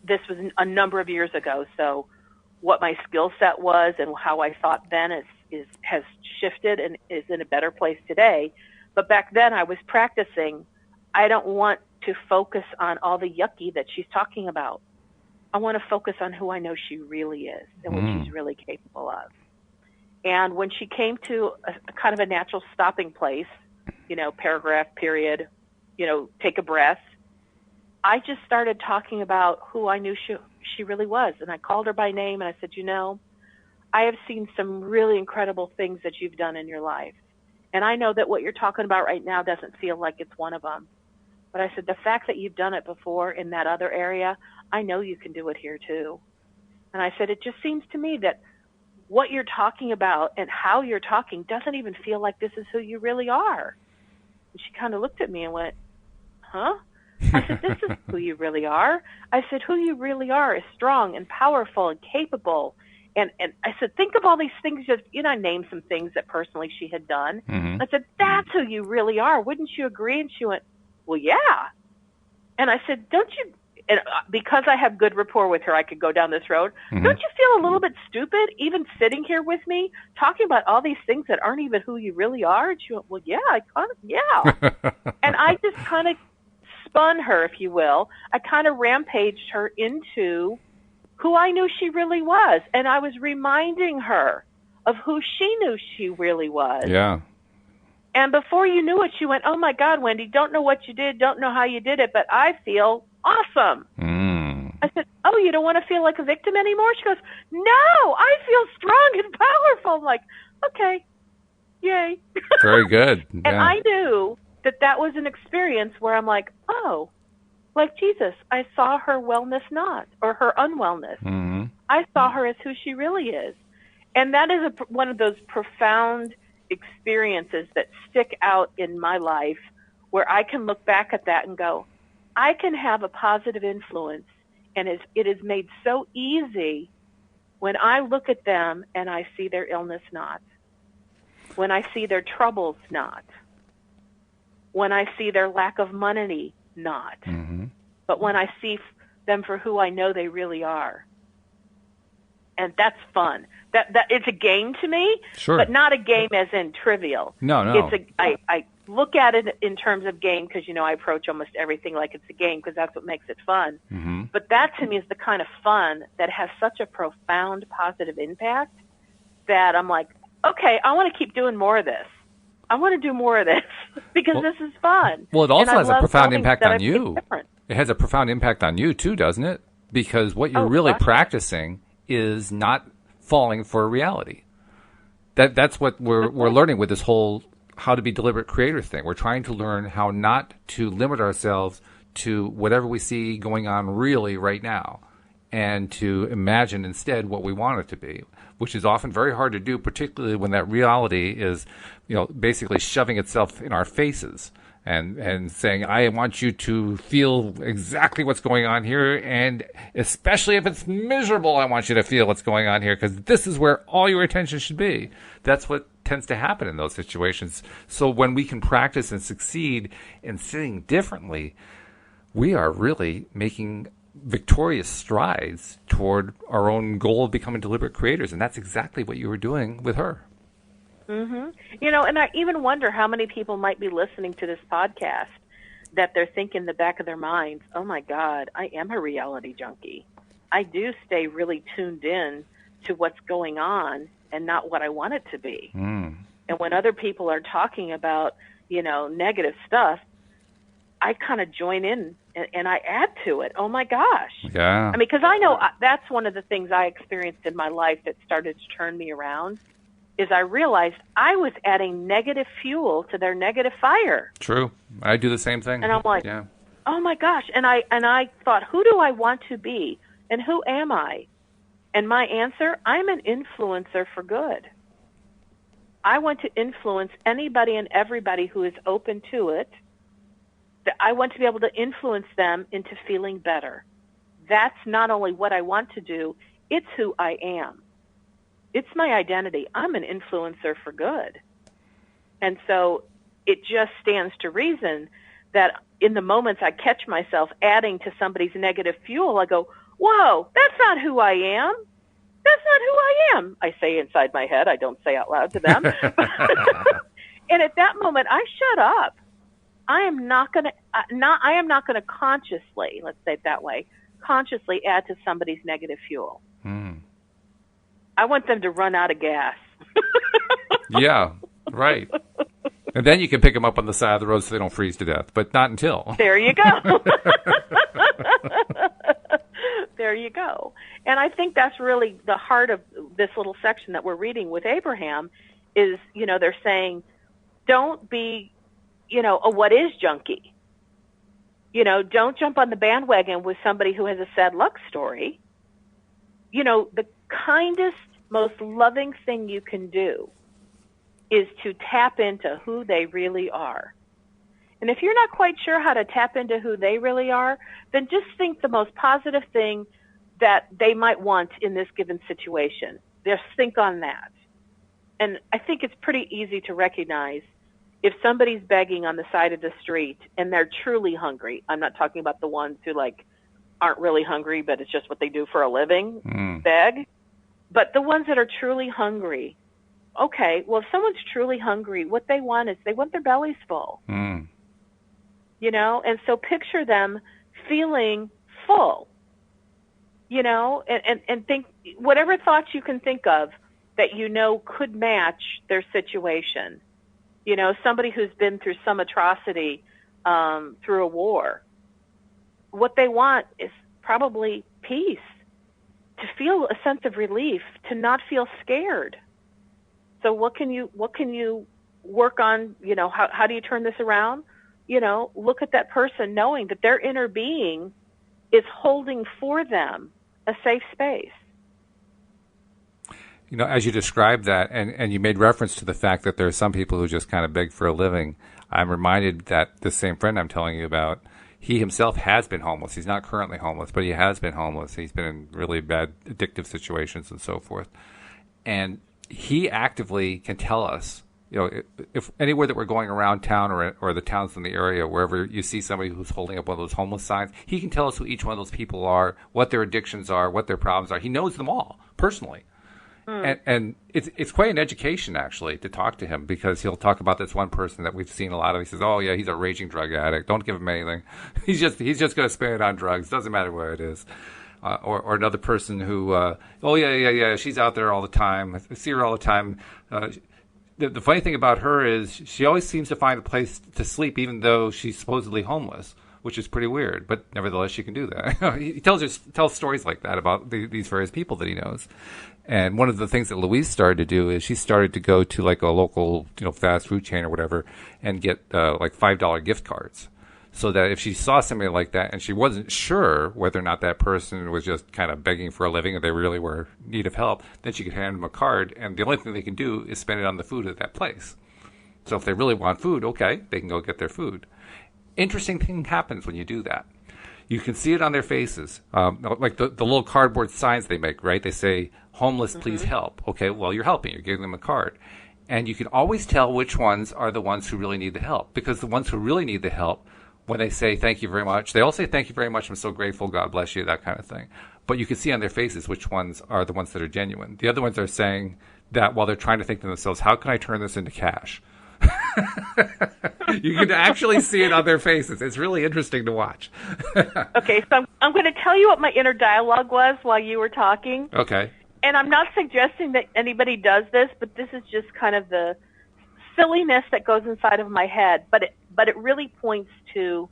this was a number of years ago, so what my skill set was and how I thought then has shifted and is in a better place today. But back then I was practicing, I don't want to focus on all the yucky that she's talking about. I want to focus on who I know she really is and what she's really capable of. And when she came to a kind of a natural stopping place, paragraph, period, take a breath, I just started talking about who I knew she really was. And I called her by name and I said, I have seen some really incredible things that you've done in your life. And I know that what you're talking about right now doesn't feel like it's one of them. But I said, the fact that you've done it before in that other area, I know you can do it here too. And I said, it just seems to me that what you're talking about and how you're talking doesn't even feel like this is who you really are. And she kind of looked at me and went, huh? I said, this is who you really are. I said, who you really are is strong and powerful and capable. And I said, think of all these things. I named some things that personally she had done. Mm-hmm. I said, that's who you really are. Wouldn't you agree? And she went, well, yeah. And I said, don't you, and because I have good rapport with her, I could go down this road. Mm-hmm. Don't you feel a little bit stupid even sitting here with me talking about all these things that aren't even who you really are? And she went, well, yeah. And I just kind of spun her, if you will. I kind of rampaged her into who I knew she really was. And I was reminding her of who she knew she really was. Yeah. And before you knew it, she went, oh, my God, Wendy, don't know what you did, don't know how you did it, but I feel awesome. I said, oh, you don't want to feel like a victim anymore? She goes, no, I feel strong and powerful. I'm like, okay, yay. Very good. Yeah. And I knew that was an experience where I'm like, oh, like Jesus, I saw her wellness not, or her unwellness. Mm-hmm. I saw her as who she really is. And that is one of those profound experiences that stick out in my life where I can look back at that and go, I can have a positive influence, and it is made so easy when I look at them and I see their illness not, when I see their troubles not, when I see their lack of money not, but when I see them for who I know they really are. And that's fun. That it's a game to me, sure, but not a game as in trivial. No. I look at it in terms of game because, I approach almost everything like it's a game because that's what makes it fun. Mm-hmm. But that to me is the kind of fun that has such a profound positive impact that I'm like, okay, I want to keep doing more of this. I want to do more of this because this is fun. Well, it also has a profound impact on you. It has a profound impact on you too, doesn't it? Because what you're really practicing is not falling for reality. That's what we're learning with this whole how to be deliberate creator thing. We're trying to learn how not to limit ourselves to whatever we see going on really right now, and to imagine instead what we want it to be, which is often very hard to do, particularly when that reality is, basically shoving itself in our faces and saying, I want you to feel exactly what's going on here, and especially if it's miserable, I want you to feel what's going on here, because this is where all your attention should be. That's what tends to happen in those situations. So when we can practice and succeed in seeing differently, we are really making victorious strides toward our own goal of becoming deliberate creators, and that's exactly what you were doing with her. Mm-hmm. And I even wonder how many people might be listening to this podcast that they're thinking in the back of their minds, oh, my God, I am a reality junkie. I do stay really tuned in to what's going on and not what I want it to be. Mm. And when other people are talking about, negative stuff, I kind of join in and I add to it. Oh, my gosh. Yeah. I mean, because I know that's one of the things I experienced in my life that started to turn me around is I realized I was adding negative fuel to their negative fire. True. I do the same thing. And I'm like, yeah. Oh my gosh. And I thought, who do I want to be? And who am I? And my answer, I'm an influencer for good. I want to influence anybody and everybody who is open to it. I want to be able to influence them into feeling better. That's not only what I want to do, it's who I am. It's my identity. I'm an influencer for good. And so it just stands to reason that in the moments I catch myself adding to somebody's negative fuel, I go, whoa, that's not who I am. That's not who I am. I say inside my head. I don't say out loud to them. And at that moment, I shut up. I am not going to consciously, let's say it that way, consciously add to somebody's negative fuel. I want them to run out of gas. Yeah, right. And then you can pick them up on the side of the road so they don't freeze to death, but not until. There you go. There you go. And I think that's really the heart of this little section that we're reading with Abraham is, they're saying, don't be, a what is junkie. Don't jump on the bandwagon with somebody who has a sad luck story. The kindest, most loving thing you can do is to tap into who they really are. And if you're not quite sure how to tap into who they really are, then just think the most positive thing that they might want in this given situation. Just think on that. And I think it's pretty easy to recognize if somebody's begging on the side of the street and they're truly hungry. I'm not talking about the ones who aren't really hungry, but it's just what they do for a living, beg. But the ones that are truly hungry, okay, well, if someone's truly hungry, what they want is they want their bellies full. And so picture them feeling full, and think whatever thoughts you can think of that could match their situation. Somebody who's been through some atrocity through a war. What they want is probably peace, to feel a sense of relief, to not feel scared. So what can you work on? How do you turn this around? Look at that person knowing that their inner being is holding for them a safe space. As you described that, and you made reference to the fact that there are some people who just kind of beg for a living, I'm reminded that the same friend I'm telling you about, he himself has been homeless. He's not currently homeless, but he has been homeless. He's been in really bad addictive situations and so forth. And he actively can tell us, if anywhere that we're going around town or the towns in the area, wherever you see somebody who's holding up one of those homeless signs, he can tell us who each one of those people are, what their addictions are, what their problems are. He knows them all personally. And it's quite an education, actually, to talk to him, because he'll talk about this one person that we've seen a lot of. He says, oh, yeah, he's a raging drug addict. Don't give him anything. He's just going to spend it on drugs. Doesn't matter where it is. Or another person who, oh, yeah, she's out there all the time. I see her all the time. The funny thing about her is she always seems to find a place to sleep, even though she's supposedly homeless, which is pretty weird. But nevertheless, she can do that. He tells stories like that about these various people that he knows. And one of the things that Louise started to do is she started to go to a local, fast food chain or whatever and get $5 gift cards. So that if she saw somebody like that and she wasn't sure whether or not that person was just kind of begging for a living or they really were in need of help, then she could hand them a card, and the only thing they can do is spend it on the food at that place. So if they really want food, okay, they can go get their food. Interesting thing happens when you do that. You can see it on their faces, like the little cardboard signs they make, right? They say, homeless, please help. Okay, well, you're helping. You're giving them a card. And you can always tell which ones are the ones who really need the help, because the ones who really need the help, when they say thank you very much, they all say thank you very much, I'm so grateful, God bless you, that kind of thing. But you can see on their faces which ones are the ones that are genuine. The other ones are saying that while they're trying to think to themselves, how can I turn this into cash? You can actually see it on their faces. It's really interesting to watch. Okay, so I'm going to tell you what my inner dialogue was while you were talking. Okay. And I'm not suggesting that anybody does this, but this is just kind of the silliness that goes inside of my head. But it really points to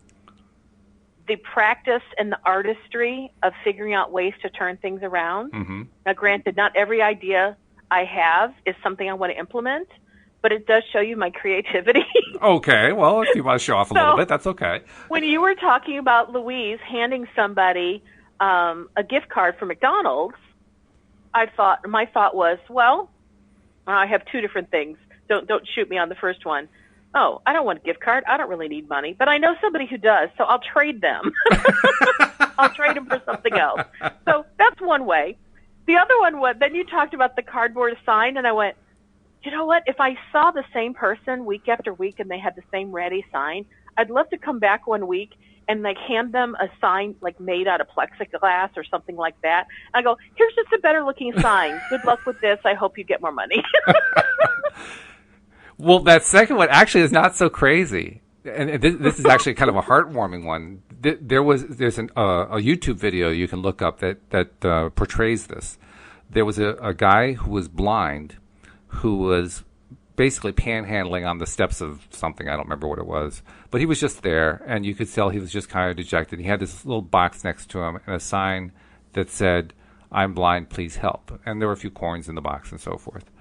the practice and the artistry of figuring out ways to turn things around. Mm-hmm. Now, granted, not every idea I have is something I want to implement, but it does show you my creativity. Okay, well, if you want to show off a little bit, that's okay. When you were talking about Louise handing somebody a gift card for McDonald's, my thought was, well, I have two different things. Don't shoot me on the first one. Oh, I don't want a gift card. I don't really need money, but I know somebody who does, so I'll trade them. I'll trade them for something else. So that's one way. The other one was, then you talked about the cardboard sign, and I went, you know what? If I saw the same person week after week and they had the same ratty sign, I'd love to come back one week and like hand them a sign like made out of plexiglass or something like that. I go, here's just a better looking sign. Good luck with this. I hope you get more money. Well, that second one actually is not so crazy. And this is actually kind of a heartwarming one. There's a YouTube video you can look up that portrays this. There was a guy who was blind who was basically panhandling on the steps of something. I don't remember what it was. But he was just there, and you could tell he was just kind of dejected. He had this little box next to him and a sign that said, "I'm blind, please help." And there were a few coins in the box and so forth.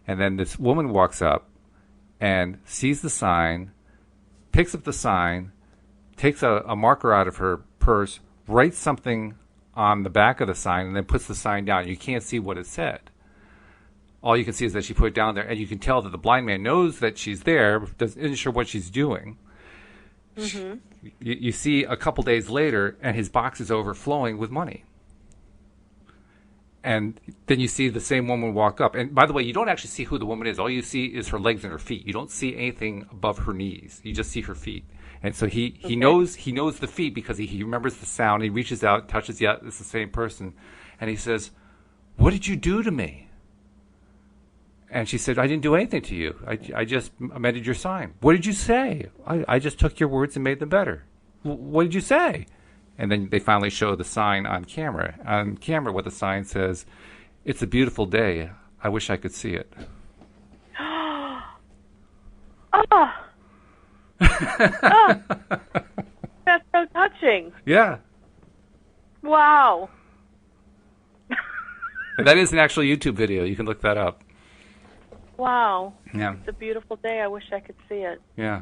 And then this woman walks up and sees the sign, picks up the sign, takes a marker out of her purse, writes something on the back of the sign, and then puts the sign down. You can't see what it said. All you can see is that she put it down there, and you can tell that the blind man knows that she's there, isn't sure what she's doing. Mm-hmm. You see a couple days later, and his box is overflowing with money. And then you see the same woman walk up. And by the way, you don't actually see who the woman is. All you see is her legs and her feet. You don't see anything above her knees. You just see her feet. And so he knows the feet because he remembers the sound. He reaches out, touches, yeah, it's the same person. And he says, "What did you do to me?" And she said, "I didn't do anything to you. I just amended your sign." "What did you say?" I just took your words and made them better." "What did you say?" And then they finally show the sign on camera. On camera, what the sign says, "It's a beautiful day. I wish I could see it." Oh. That's so touching. Yeah. Wow. And that is an actual YouTube video. You can look that up. Wow. Yeah. It's a beautiful day. I wish I could see it. Yeah.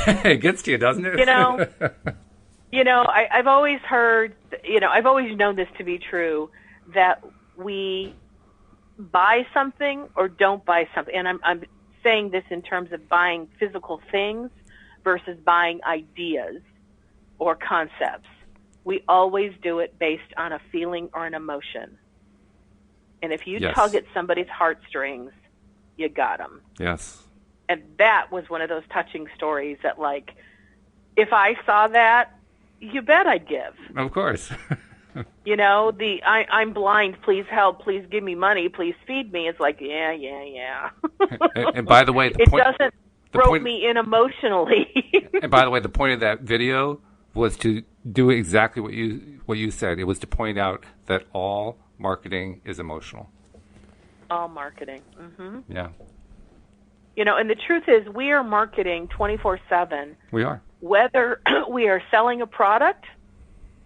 It gets to you, doesn't it? I've always heard, I've always known this to be true, that we buy something or don't buy something. And I'm saying this in terms of buying physical things versus buying ideas or concepts. We always do it based on a feeling or an emotion. And if you tug at somebody's heartstrings, you got them. Yes. And that was one of those touching stories that, like, if I saw that, you bet I'd give. Of course. I'm blind, please help, please give me money, please feed me. It's like, yeah. And by the way, it doesn't rope me in emotionally. And by the way, the point of that video was to do exactly what you said. It was to point out that all marketing is emotional. All marketing. Mm-hmm. Yeah. And the truth is we are marketing 24/7. We are. Whether we are selling a product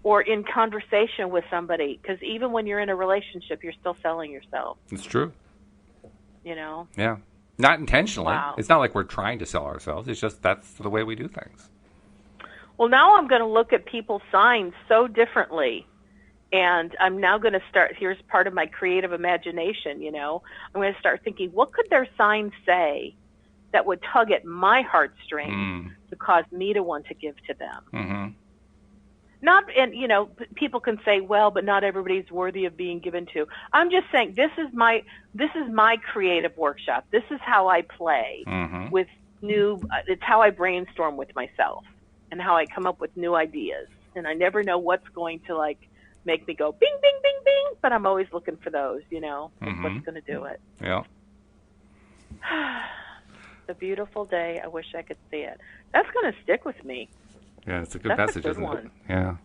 or in conversation with somebody, because even when you're in a relationship, you're still selling yourself. It's true. Yeah. Not intentionally. Wow. It's not like we're trying to sell ourselves. It's just that's the way we do things. Well, now I'm going to look at people's signs so differently. And I'm now going to start, here's part of my creative imagination, I'm going to start thinking, what could their sign say that would tug at my heartstrings to cause me to want to give to them? Mm-hmm. People can say, well, but not everybody's worthy of being given to. I'm just saying, this is my creative workshop. This is how I play with it's how I brainstorm with myself and how I come up with new ideas. And I never know what's going to, make me go bing, bing, bing, bing, but I'm always looking for those, what's going to do it. Yeah. It's a beautiful day. I wish I could see it. That's going to stick with me. Yeah, it's a good message, isn't it? Yeah.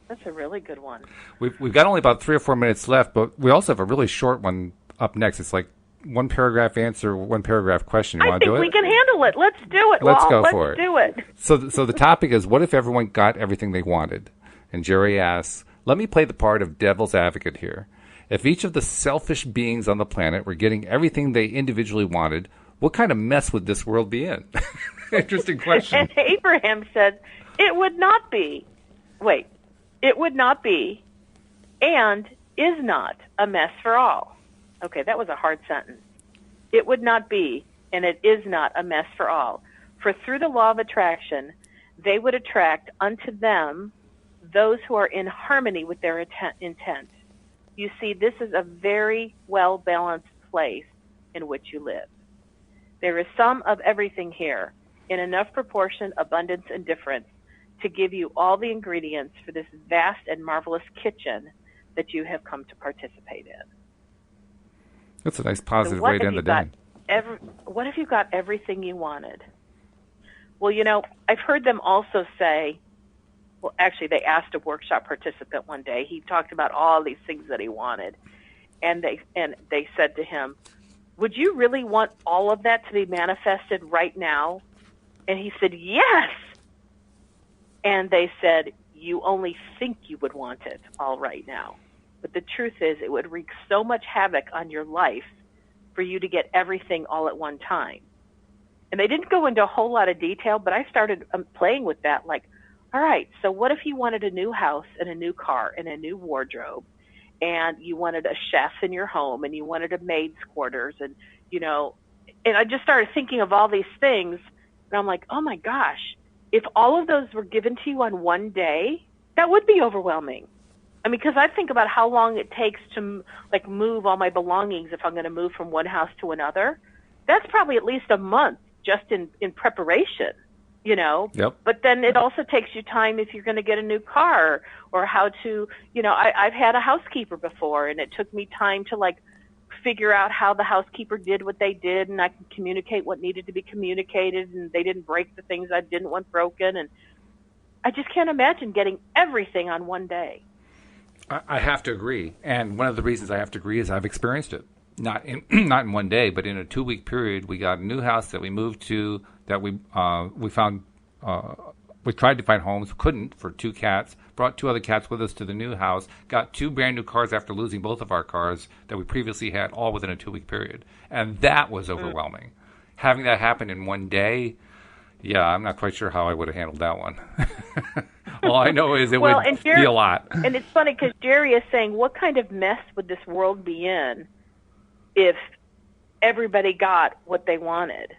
That's a really good one. We've got only about 3 or 4 minutes left, but we also have a really short one up next. It's like 1 paragraph answer, 1 paragraph question. You want to do it? I think we can handle it. Let's do it. Let's go for it. Let's do it. So the topic is, what if everyone got everything they wanted? And Jerry asks, let me play the part of devil's advocate here. If each of the selfish beings on the planet were getting everything they individually wanted, what kind of mess would this world be in? Interesting question. And Abraham said, it would not be. Wait, it would not be and is not a mess for all. Okay, that was a hard sentence. It would not be and it is not a mess for all. For through the law of attraction, they would attract unto them those who are in harmony with their intent. You see, this is a very well-balanced place in which you live. There is some of everything here, in enough proportion, abundance, and difference, to give you all the ingredients for this vast and marvelous kitchen that you have come to participate in. That's a nice positive way to end the day. What if you got everything you wanted? Well, you know, I've heard them also say, well, actually, they asked a workshop participant one day. He talked about all these things that he wanted. And they said to him, would you really want all of that to be manifested right now? And he said, yes. And they said, you only think you would want it all right now. But the truth is, it would wreak so much havoc on your life for you to get everything all at one time. And they didn't go into a whole lot of detail, but I started playing with that, like, all right, so what if you wanted a new house and a new car and a new wardrobe, and you wanted a chef in your home, and you wanted a maid's quarters, and, you know, and I just started thinking of all these things, and I'm like, oh my gosh, if all of those were given to you on one day, that would be overwhelming. I mean, because I think about how long it takes to, like, move all my belongings if I'm going to move from one house to another. That's probably at least a month just in preparation, you know. Yep. But then it also takes you time if you're going to get a new car or how to, you know, I've had a housekeeper before, and it took me time to, like, figure out how the housekeeper did what they did, and I could communicate what needed to be communicated, and they didn't break the things I didn't want broken. And I just can't imagine getting everything on one day. I have to agree. And one of the reasons I have to agree is I've experienced it. Not in one day, but in a 2-week period. We got a new house that we moved to, that we found. We tried to find homes, couldn't, for 2 cats. Brought 2 other cats with us to the new house. Got 2 brand new cars after losing both of our cars that we previously had, all within a 2-week period, and that was overwhelming. Having that happen in one day, yeah, I'm not quite sure how I would have handled that one. All I know is it would be a lot. And it's funny because Jerry is saying, what kind of mess would this world be in if everybody got what they wanted?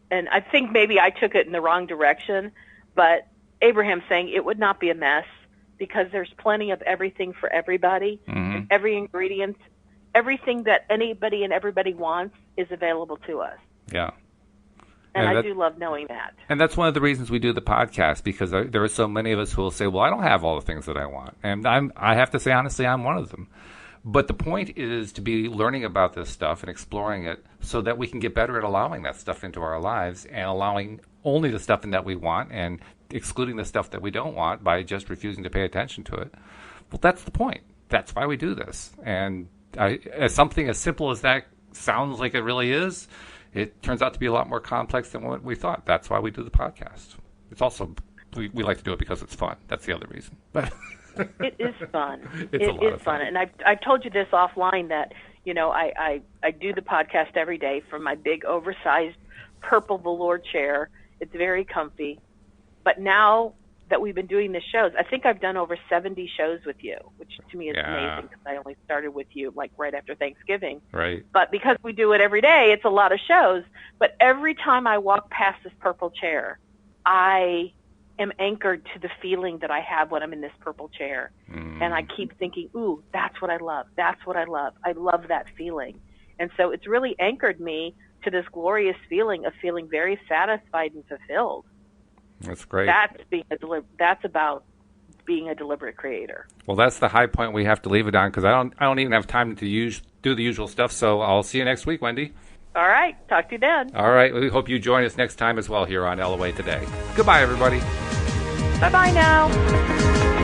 And I think maybe I took it in the wrong direction, but Abraham's saying it would not be a mess because there's plenty of everything for everybody. Mm-hmm. Every ingredient, everything that anybody and everybody wants is available to us. Yeah. And I do love knowing that. And that's one of the reasons we do the podcast, because there are so many of us who will say, well, I don't have all the things that I want. And I have to say, honestly, I'm one of them. But the point is to be learning about this stuff and exploring it so that we can get better at allowing that stuff into our lives and allowing only the stuff that we want and excluding the stuff that we don't want by just refusing to pay attention to it. Well, that's the point. That's why we do this. And as something as simple as that sounds like it really is, it turns out to be a lot more complex than what we thought. That's why we do the podcast. It's also, we like to do it because it's fun. That's the other reason. But it is fun. It is fun. And I've told you this offline that, you know, I do the podcast every day from my big oversized purple velour chair. It's very comfy. But now that we've been doing the shows, I think I've done over 70 shows with you, which to me is amazing because I only started with you like right after Thanksgiving. Right. But because we do it every day, it's a lot of shows. But every time I walk past this purple chair, I am anchored to the feeling that I have when I'm in this purple chair. And I keep thinking, ooh, that's what I love. That's what I love. I love that feeling. And so it's really anchored me to this glorious feeling of feeling very satisfied and fulfilled. That's great. That's about being a deliberate creator. Well, that's the high point we have to leave it on because I don't even have time to do the usual stuff. So I'll see you next week, Wendy. All right. Talk to you then. All right. We hope you join us next time as well here on LOA Today. Goodbye, everybody. Bye-bye now.